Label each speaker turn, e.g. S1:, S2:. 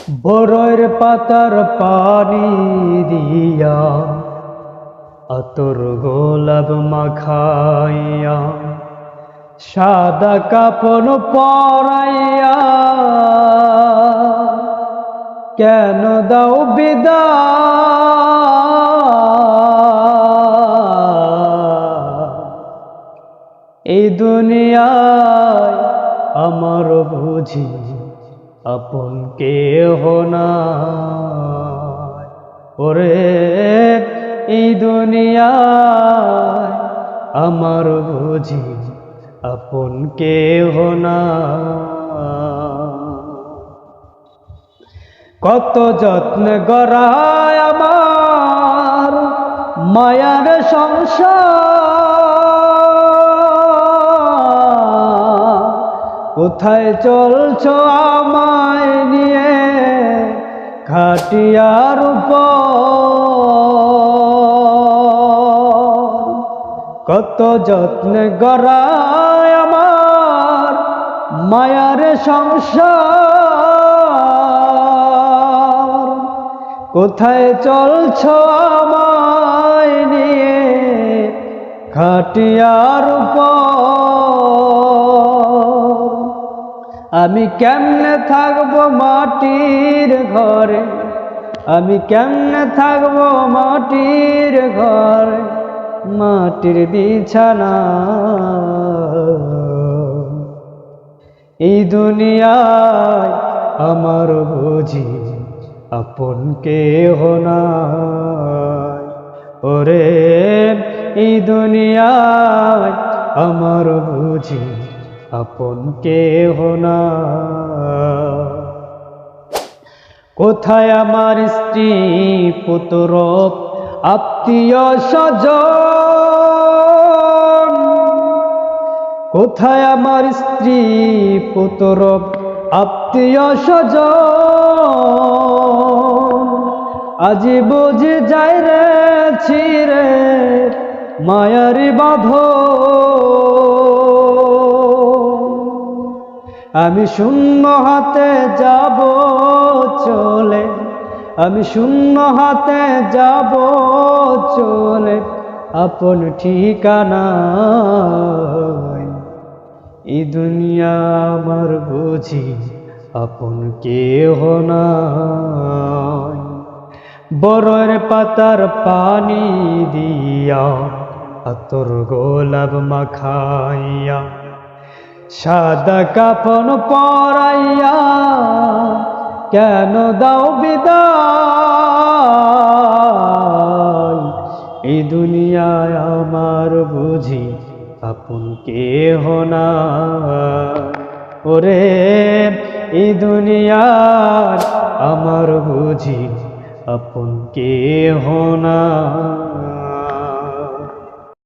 S1: বরয়ের পাতার পানি দিয়া আতর গোলাপ মাখাইয়া সাদা কাপড় পরাইয়া কেন দাও বিদায়। এই দুনিয়ায় আমার বুঝি আপন কেহ নাই। ওরে এই দুনিয়ায় আমার বুঝি আপন কেহ নাই। কত যত্ন গড়ায় আমার মায়ার সংসার, কোথায় চলছো আমায় নিয়ে খাটিয়ার উপর। কত যত্ন গড়ায় আমার মায়ার সংসার, কোথায় চলছো আমায় নিয়ে খাটিয়ার উপর। আমি কেমনে থাকবো মাটির ঘরে, আমি কেমনে থাকবো মাটির ঘরে, মাটির বিছানা। এই দুনিয়ায় আমার বুঝি আপন কেহ নাই। ওরে এই দুনিয়ায় আমার বুঝি আপন কেহ নাই। কোথায় আমার স্ত্রী পুত্র আত্মীয় স্বজন, কোথায় আমার স্ত্রী পুত্র আত্মীয় স্বজন। আজি বুঝে যায় রে ছিরে মায়ারি বাঁধন। আমি শূন্য হাতে যাব চলে, আমি শূন্য হাতে যাব চলে আপন ঠিকানায়। এই দুনিয়া আমার বুঝি আপন কেহ নাই। বরয়ের পাতার পানি দিয়া আতর গোলাপ মাখাইয়া সাদা কাফন পরাইয়া কেন দাও বিদায়। এই দুনিয়ায় আমার বুঝি আপন কেহ নাই। ওরে এই দুনিয়ায় আমার বুঝি আপন কেহ নাই।